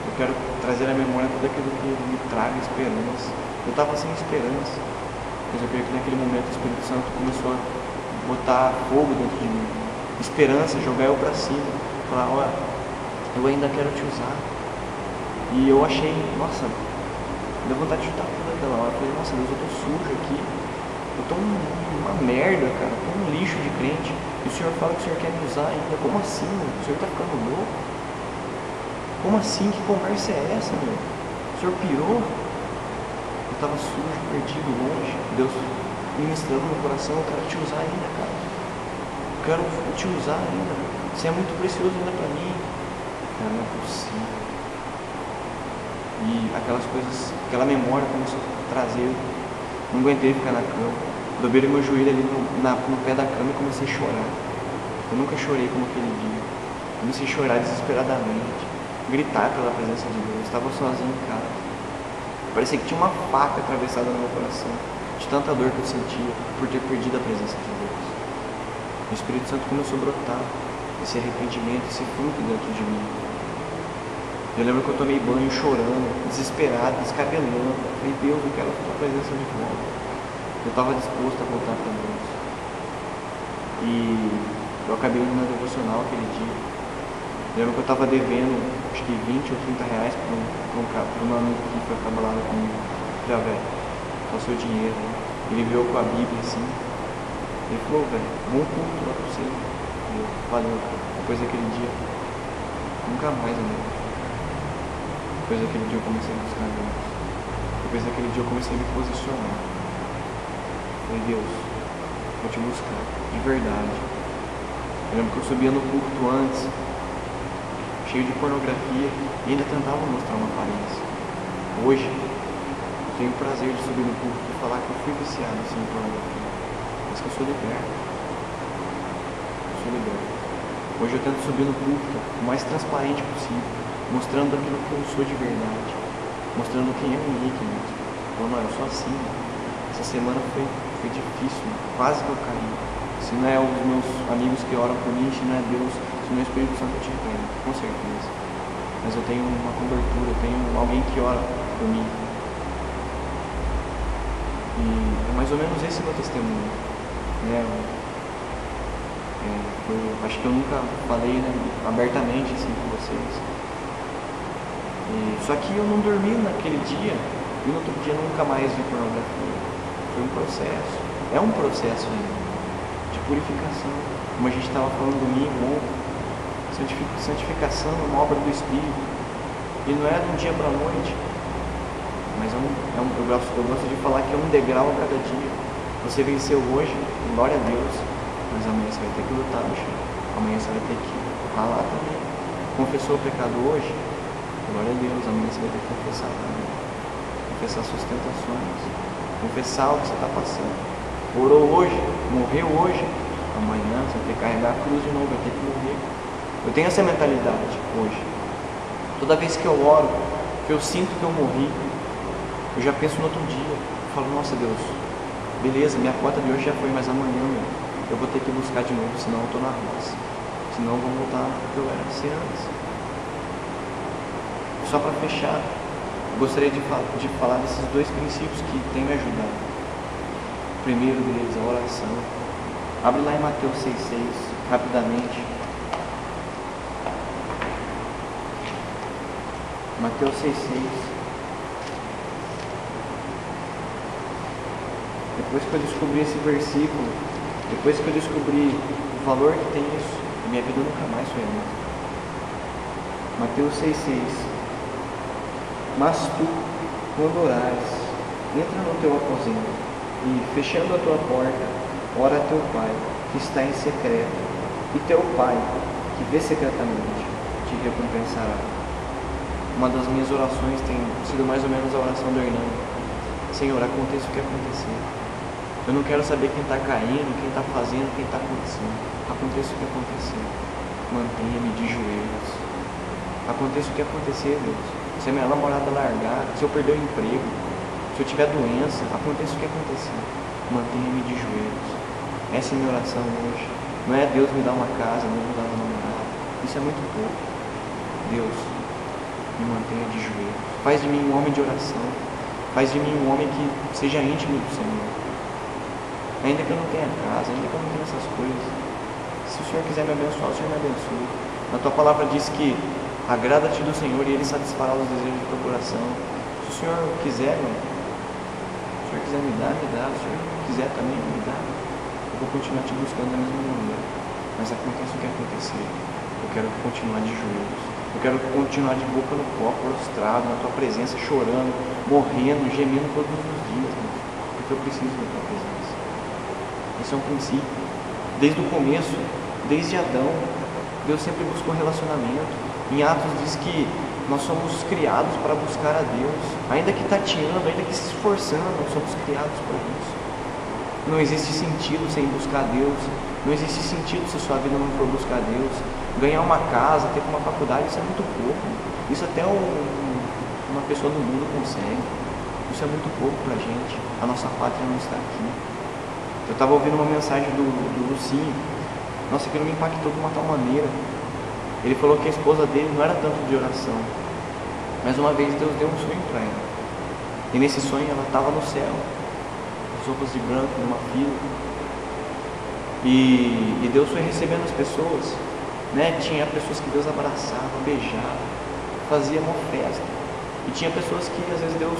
Eu quero trazer à memória tudo aquilo que me traga esperança. Eu estava sem esperança, mas eu creio que naquele momento o Espírito Santo começou a botar fogo dentro de mim. Esperança, jogar eu para cima, falar, olha, eu ainda quero te usar. E eu achei, nossa, deu vontade de chutar tudo aquela hora. Eu falei, nossa Deus, eu tô sujo aqui. Eu tô uma merda, cara. Eu tô um lixo de crente. E o Senhor fala que o Senhor quer me usar ainda. Como assim, mano? O Senhor tá ficando louco? Como assim? Que conversa é essa, meu? O Senhor pirou? Eu tava sujo, perdido, longe. Deus ministrando no meu coração. Eu quero te usar ainda, cara. Eu quero te usar ainda. Você é muito precioso ainda pra mim. Cara, não é possível. E aquelas coisas, aquela memória começou a trazer. Não aguentei ficar na cama. Dobrei meu joelho ali no pé da cama e comecei a chorar. Eu nunca chorei como aquele dia. Comecei a chorar desesperadamente. Gritar pela presença de Deus. Eu estava sozinho em casa. Parecia que tinha uma faca atravessada no meu coração. De tanta dor que eu sentia por ter perdido a presença de Deus. O Espírito Santo começou a brotar esse arrependimento, esse fruto dentro de mim. Eu lembro que eu tomei banho chorando, desesperado, descabelando. Falei, Deus, eu quero a tua presença de volta. Eu estava disposto a voltar para Deus. E eu acabei indo na devocional aquele dia. Eu lembro que eu estava devendo, acho que 20 ou 30 reais para um amigo que foi trabalhar comigo. Eu falei, velho, qual o seu dinheiro? Ele veio com a Bíblia assim. Ele falou, velho, bom culto lá para você. Eu, valeu. Depois daquele dia, nunca mais andei. Depois daquele dia eu comecei a buscar Deus. Depois daquele dia eu comecei a me posicionar. Falei, Deus, vou te buscar, de verdade. Eu lembro que eu subia no púlpito antes, cheio de pornografia, e ainda tentava mostrar uma aparência. Hoje, eu tenho o prazer de subir no púlpito e falar que eu fui viciado assim em pornografia. Mas que eu sou liberto. Eu sou liberto. Hoje eu tento subir no púlpito o mais transparente possível, mostrando aquilo que eu sou de verdade, mostrando quem é o Henrique mesmo. Então, não, eu sou assim. Essa semana foi foi difícil, quase que eu caí. Se não é os meus amigos que oram por mim, se não é Deus, se não é o Espírito Santo, eu tinha caído, com certeza. Mas eu tenho uma cobertura, eu tenho alguém que ora por mim. E é mais ou menos esse meu testemunho, né? Acho que eu nunca falei, né, abertamente assim com vocês. Só que eu não dormi naquele dia e no outro dia nunca mais vi pornografia. Foi um processo, é um processo de purificação. Como a gente estava falando domingo, santificação é uma obra do Espírito. E não é de um dia para a noite, mas eu gosto de falar que é um degrau a cada dia. Você venceu hoje, glória a Deus, mas amanhã você vai ter que lutar no chão. Amanhã você vai ter que ralar também. Confessou o pecado hoje, glória a Deus, amanhã você vai ter que confessar também. Confessar suas tentações, confessar o que você está passando. Orou hoje, morreu hoje, amanhã você vai ter que carregar a cruz de novo, vai ter que morrer. Eu tenho essa mentalidade hoje. Toda vez que eu oro, que eu sinto que eu morri, eu já penso no outro dia. Eu falo, nossa Deus, beleza, minha cota de hoje já foi, mas amanhã eu vou ter que buscar de novo, senão eu estou na roça. Senão eu vou voltar ao que eu era antes. Só para fechar, eu gostaria de falar desses dois princípios que têm me ajudado. O primeiro deles, a oração. Abre lá em Mateus 6,6, rapidamente. Mateus 6,6. Depois que eu descobri esse versículo, depois que eu descobri o valor que tem isso, a minha vida nunca mais foi a mesma. Mateus 6,6. Mas tu, quando orares, entra no teu aposento e, fechando a tua porta, ora a teu Pai, que está em secreto, e teu Pai, que vê secretamente, te recompensará. Uma das minhas orações tem sido mais ou menos a oração do Hernando. Senhor, aconteça o que acontecer. Eu não quero saber quem está caindo, quem está fazendo, quem está acontecendo. Aconteça o que acontecer. Mantenha-me de joelhos. Aconteça o que acontecer, Deus. Se a minha namorada largar, se eu perder o emprego, se eu tiver doença, aconteça o que acontecer. Mantenha-me de joelhos. Essa é a minha oração hoje. Não é Deus me dar uma casa, Deus me dar uma namorada. Isso é muito pouco. Deus, me mantenha de joelhos. Faz de mim um homem de oração. Faz de mim um homem que seja íntimo do Senhor. Ainda que eu não tenha casa, ainda que eu não tenha essas coisas. Se o Senhor quiser me abençoar, o Senhor me abençoe. A tua palavra diz que agrada-te do Senhor e Ele satisfará os desejos do teu coração. Se o Senhor quiser, se o Senhor quiser me dar, me dá. Se o Senhor quiser também, me dá. Eu vou continuar te buscando da mesma maneira. Mas aconteça o que acontecer, eu quero continuar de joelhos. Eu quero continuar de boca no pó, prostrado, na tua presença, chorando, morrendo, gemendo todos os dias, Deus, porque eu preciso da tua presença. Esse é um princípio. Desde o começo, desde Adão, Deus sempre buscou relacionamento. Em Atos diz que nós somos criados para buscar a Deus, ainda que tateando, ainda que se esforçando, nós somos criados para isso. Não existe sentido sem buscar a Deus, não existe sentido se sua vida não for buscar a Deus. Ganhar uma casa, ter uma faculdade, isso é muito pouco. Isso até uma pessoa do mundo consegue. Isso é muito pouco para a gente. A nossa pátria não está aqui. Eu estava ouvindo uma mensagem do Lucinho. Nossa, aquilo me impactou de uma tal maneira. Ele falou que a esposa dele não era tanto de oração, mas uma vez Deus deu um sonho para ela. E nesse sonho ela estava no céu, as roupas de branco, numa fila. E Deus foi recebendo as pessoas, né? Tinha pessoas que Deus abraçava, beijava, fazia uma festa. E tinha pessoas que às vezes Deus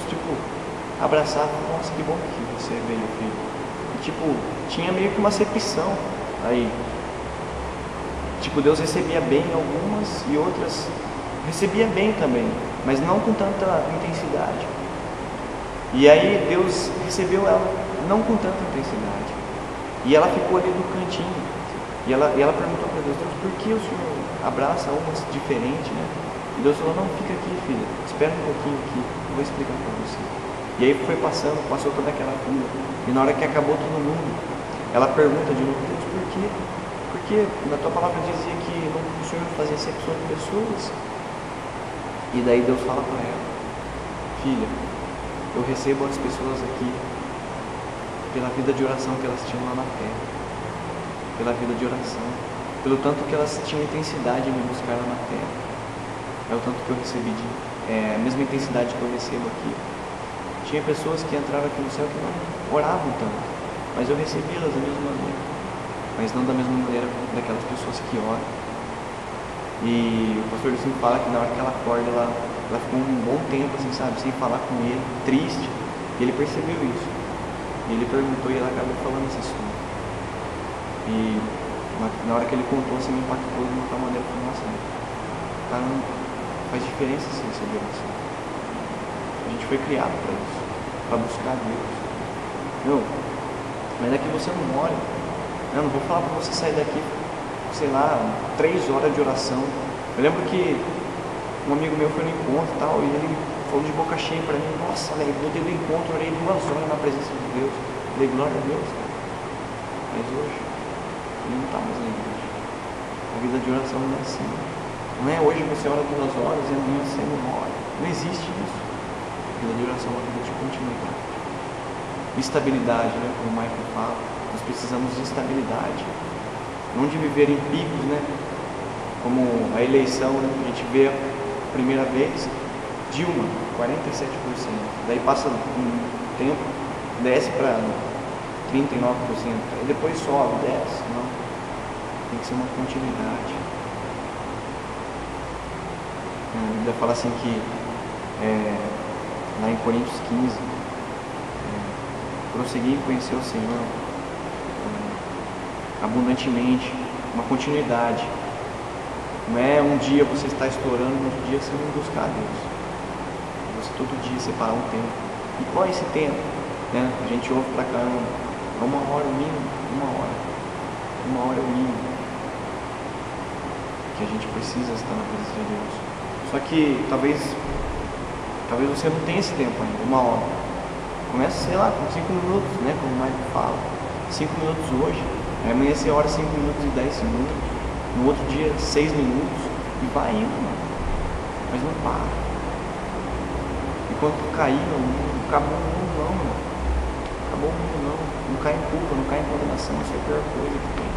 abraçava, nossa, que bom que você veio, filho. E tinha meio que uma acepção aí. Deus recebia bem algumas e outras recebia bem também, mas não com tanta intensidade. E aí Deus recebeu ela não com tanta intensidade. E ela ficou ali no cantinho. E ela perguntou para Deus, por que o Senhor abraça umas diferentes, né? E Deus falou, não, fica aqui, filha, espera um pouquinho aqui, eu vou explicar para você. E aí passou toda aquela fila. E na hora que acabou todo mundo, ela pergunta de novo, Deus, por quê? Porque na tua palavra dizia que o Senhor fazia acepção de pessoas. E daí Deus fala para ela, filha, eu recebo as pessoas aqui pela vida de oração que elas tinham lá na terra, pela vida de oração, pelo tanto que elas tinham intensidade em me buscar lá na terra. É o tanto que eu recebi a mesma intensidade que eu recebo aqui. Tinha pessoas que entraram aqui no céu que não oravam tanto, mas eu recebia-las da mesma maneira, mas não da mesma maneira daquelas pessoas que oram. E o pastor sempre fala que na hora que ela acorda, ela ficou um bom tempo, assim, sabe, sem falar com ele, triste, e ele percebeu isso. E ele perguntou e ela acabou falando essa história. E na hora que ele contou, assim, me impactou de uma tal maneira que, nossa, caramba, faz diferença assim, receber oração. A gente foi criado para isso, para buscar Deus. Mas é que você não ore. Eu não vou falar para você sair daqui, sei lá, 3 horas de oração. Eu lembro que um amigo meu foi no encontro e tal, e ele falou de boca cheia para mim, nossa, velho, eu dei do encontro, orei 2 horas na presença de Deus. Eu dei glória a Deus, cara. Mas hoje, ele não está mais na igreja. A vida de oração não é assim. Não é hoje você ora 2 horas e amanhã você não ora. Não existe isso. A vida de oração é uma vida de continuidade. Estabilidade, né? Como o Michael fala. Nós precisamos de estabilidade. Não de viver em picos, né? Como a eleição, né? A gente vê a primeira vez, Dilma, 47%. Daí passa um tempo, desce para 39%. Aí depois sobe, desce. Não. Tem que ser uma continuidade. A Bíblia fala assim que lá em Coríntios 15, prosseguir e conhecer o Senhor abundantemente, uma continuidade. Não é um dia você está estourando, no outro dia você não buscar a Deus. Você todo dia separar um tempo. E qual é esse tempo? Né? A gente ouve pra caramba, 1 hora o mínimo, 1 hora. 1 hora é o mínimo que a gente precisa estar na presença de Deus. Só que talvez você não tenha esse tempo ainda, 1 hora. Começa, sei lá, com 5 minutos, né? Como o Michael fala. 5 minutos hoje, aí amanhã você ora 5 minutos e 10 segundos, no outro dia 6 minutos, e vai indo, mano. Mas não para. Enquanto cair no mundo, acabou o mundo não, mano. Acabou o mundo não. Não cai em culpa, não cai em condenação, isso é a pior coisa que tem.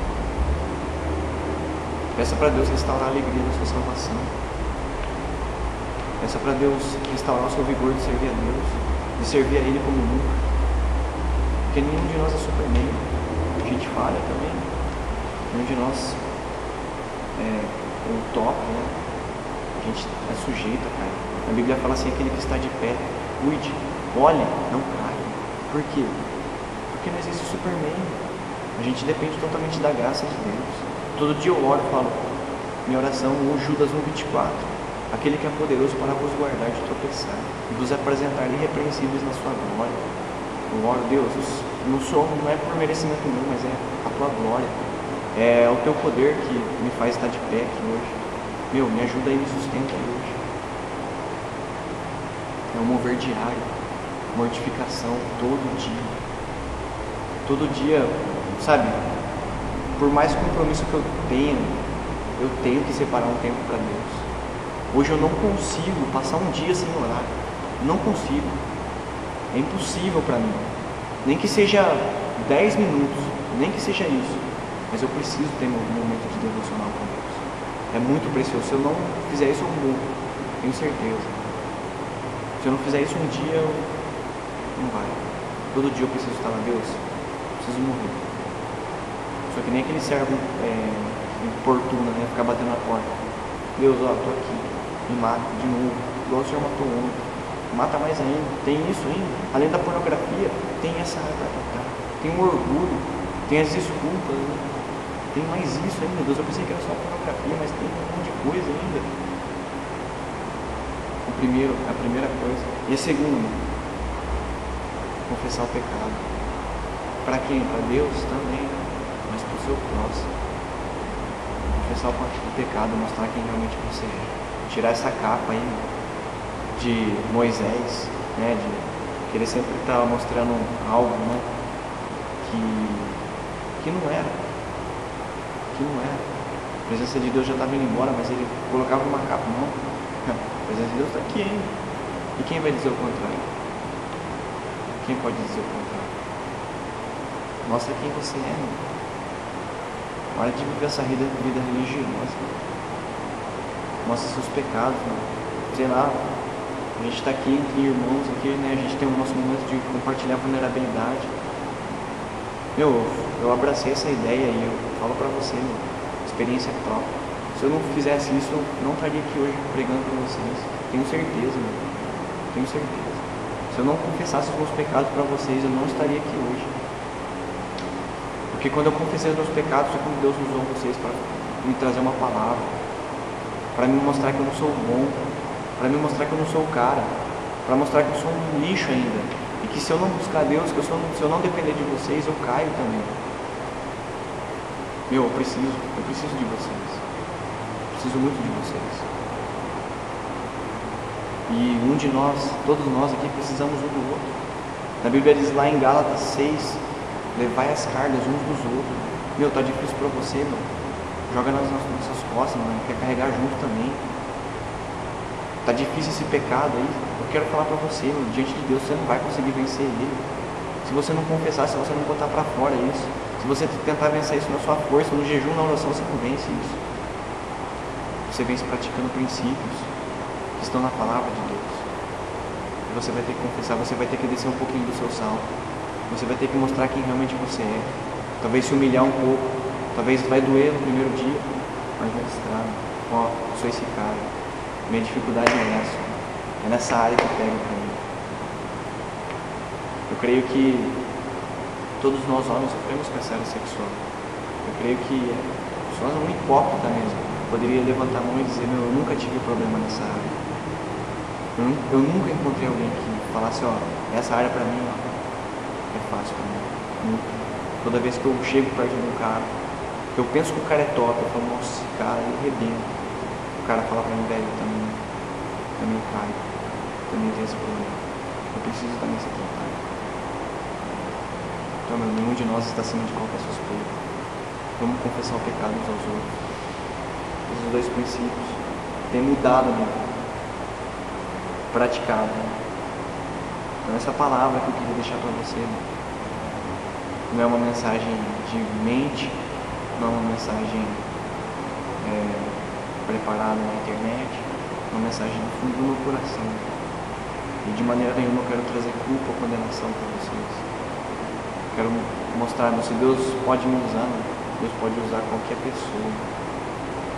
Peça para Deus restaurar a alegria da sua salvação. Peça para Deus restaurar o seu vigor de servir a Deus, de servir a Ele como nunca. Porque nenhum de nós é Superman. A gente falha também. Nenhum de nós é o top, né? A gente é sujeito a cair. A Bíblia fala assim, aquele que está de pé, cuide, olhe, não caia. Por quê? Porque não existe Superman. A gente depende totalmente da graça de Deus. Todo dia eu oro e falo, minha oração, o Judas 1,24, aquele que é poderoso para vos guardar de tropeçar e vos apresentar irrepreensíveis na sua glória. Eu oro, Deus, não é por merecimento meu, mas é a tua glória. É o teu poder que me faz estar de pé aqui hoje. Me ajuda e me sustenta hoje. É um mover diário, mortificação todo dia. Todo dia, sabe? Por mais compromisso que eu tenha, eu tenho que separar um tempo para Deus. Hoje eu não consigo passar um dia sem orar. Não consigo. É impossível para mim. Nem que seja 10 minutos, nem que seja isso. Mas eu preciso ter meu momento de devocional com Deus. É muito precioso. Se eu não fizer isso, eu morro. Tenho certeza. Se eu não fizer isso um dia, não vai. Todo dia eu preciso estar lá, Deus. Preciso morrer. Só que nem aquele servo importuna, né? Ficar batendo na porta. Deus, ó, tô aqui. Me mata de novo. Igual o Senhor matou ontem. Mata mais ainda. Tem isso ainda. Além da pornografia, tem essa área para tocar. Tem o orgulho. Tem as desculpas, né? Tem mais isso ainda. Deus, eu pensei que era só pornografia, mas tem um monte de coisa ainda. A primeira coisa. E a segunda, confessar o pecado. Para quem? Para Deus também, mas para o seu próximo. Confessar o pecado, mostrar quem realmente você é. Tirar essa capa aí de Moisés, né? De que ele sempre estava mostrando algo, né? Que não era. Que não era. A presença de Deus já estava indo embora, mas ele colocava uma capa. Não. A presença de Deus está aqui ainda. E quem vai dizer o contrário? Quem pode dizer o contrário? Mostra quem você é, meu. Para de viver essa vida religiosa. Mostra seus pecados, meu. Sei lá, a gente está aqui entre irmãos, aqui, né? A gente tem o nosso momento de compartilhar vulnerabilidade. Eu abracei essa ideia e eu falo pra você, meu, experiência própria. Se eu não fizesse isso, eu não estaria aqui hoje pregando pra vocês. Tenho certeza, meu. Tenho certeza. Se eu não confessasse os meus pecados pra vocês, eu não estaria aqui hoje. Porque quando eu confessei os meus pecados, foi quando Deus usou vocês para me trazer uma palavra, para me mostrar que eu não sou bom, para me mostrar que eu não sou o cara, para mostrar que eu sou um lixo ainda, e que se eu não buscar Deus, se eu não depender de vocês, eu caio também. Eu preciso de vocês, preciso muito de vocês. E um de nós, todos nós aqui precisamos um do outro. Na Bíblia diz lá em Gálatas 6, levai as cargas uns dos outros. Meu, tá difícil pra você, meu. Joga nas nossas costas, mano. Quer carregar junto também. Tá difícil esse pecado aí. Eu quero falar pra você, meu. Diante de Deus, você não vai conseguir vencer ele. Se você não confessar, se você não botar pra fora isso. Se você tentar vencer isso na sua força, no jejum, na oração, você não vence isso. Você vence praticando princípios que estão na palavra de Deus. E você vai ter que confessar, você vai ter que descer um pouquinho do seu sal. Você vai ter que mostrar quem realmente você é. Talvez se humilhar um pouco. Talvez vai doer no primeiro dia, mas vai mostrar. Ó, sou esse cara. Minha dificuldade é essa. É nessa área que pega pra mim. Eu creio que todos nós homens sofremos com essa área sexual. Eu creio que só um hipócrita mesmo poderia levantar a mão e dizer, meu, eu nunca tive problema nessa área. Eu nunca encontrei alguém que falasse, ó, essa área pra mim, ó, é fácil pra mim. Nunca. Toda vez que eu chego perto de um cara, que eu penso que o cara é top, eu falo, nossa, esse cara, ele arrebenta. O cara fala pra mim, velho, eu também caio. Também tenho esse problema. Eu preciso também ser tratado. Então, meu, nenhum de nós está acima de qualquer suspeita. Vamos confessar o pecado uns aos outros. Esses dois princípios têm mudado, meu, praticado. Então, essa palavra que eu queria deixar para você, não é uma mensagem de mente, não é uma mensagem preparada na internet, é uma mensagem do fundo do meu coração. E de maneira nenhuma eu quero trazer culpa ou condenação para vocês. Quero mostrar, se Deus pode me usar, Deus pode usar qualquer pessoa.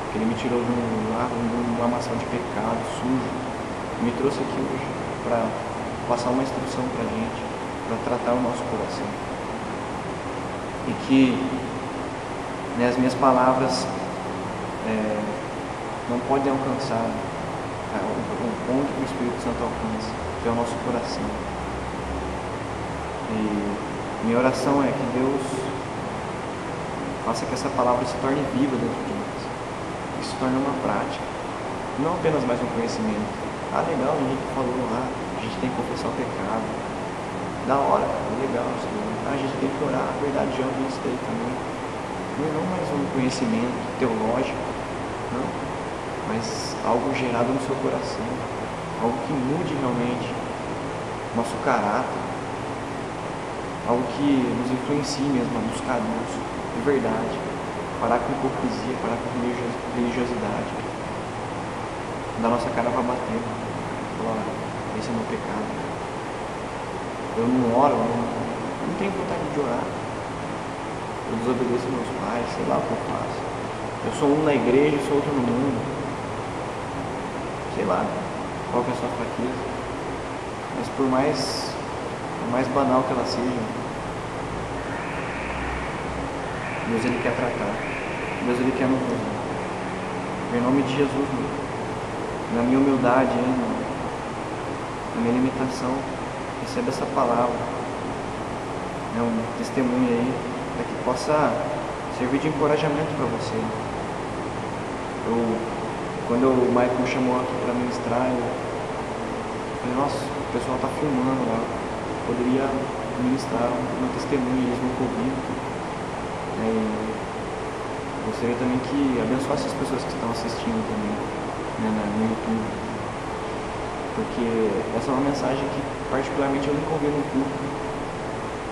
Porque Ele me tirou de uma amação de pecado sujo, me trouxe aqui hoje para passar uma instrução para a gente, para tratar o nosso coração. E que as minhas palavras não podem alcançar o ponto que o Espírito Santo alcança, que é o nosso coração. E minha oração é que Deus faça que essa palavra se torne viva dentro de nós, que se torne uma prática, não apenas mais um conhecimento. Ah, legal, o Henrique falou lá, a gente tem que confessar o pecado. Da hora, legal, a gente tem que orar, a verdade, já ouvi isso daí também. Não mais um conhecimento teológico, não, mas algo gerado no seu coração, algo que mude realmente nosso caráter, algo que nos influencie mesmo a buscar Deus de verdade, parar com hipocrisia, parar com religiosidade, da nossa cara para bater, falar, esse é meu pecado. Eu não oro, não tenho vontade de orar. Eu desobedeço meus pais, sei lá o que eu faço. Eu sou um na igreja e sou outro no mundo. Sei lá qual que é a sua fraqueza. Mas por mais banal que ela seja, Deus Ele quer tratar. Deus Ele quer nos usar. Em nome de Jesus, na minha humildade, na minha limitação, receba essa palavra, um testemunho aí, para que possa servir de encorajamento para você. Quando o Michael me chamou aqui para ministrar, eu falei, nossa, o pessoal está filmando lá, poderia ministrar um testemunho, eles nunca ouviram. Gostaria também que abençoasse as pessoas que estão assistindo também, no YouTube. Porque essa é uma mensagem que particularmente eu nunca ouvi no culto.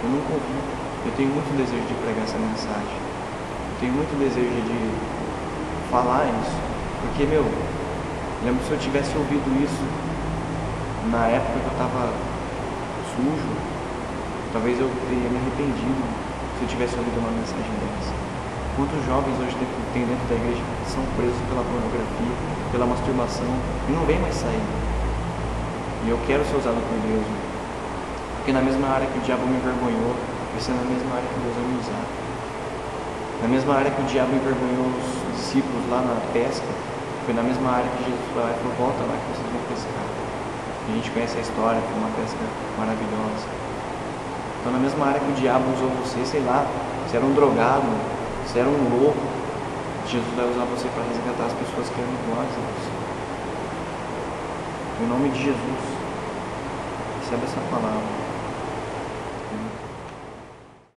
Eu nunca ouvi. Eu tenho muito desejo de pregar essa mensagem. Eu tenho muito desejo de falar isso. Porque, lembro se eu tivesse ouvido isso na época que eu estava sujo, talvez eu teria me arrependido se eu tivesse ouvido uma mensagem dessa. Quantos jovens hoje tem dentro da igreja que são presos pela pornografia, pela masturbação, e não vem mais sair. E eu quero ser usado por Deus, porque na mesma área que o diabo me envergonhou, vai ser na mesma área que Deus vai me usar. Na mesma área que o diabo envergonhou os discípulos lá na pesca, foi na mesma área que Jesus foi lá e falou: volta lá que vocês vão pescar. E a gente conhece a história, foi uma pesca maravilhosa. Então na mesma área que o diabo usou você, sei lá, você era um drogado, você era um louco, Jesus vai usar você para resgatar as pessoas que eram iguais a você. Em nome de Jesus, recebe essa palavra.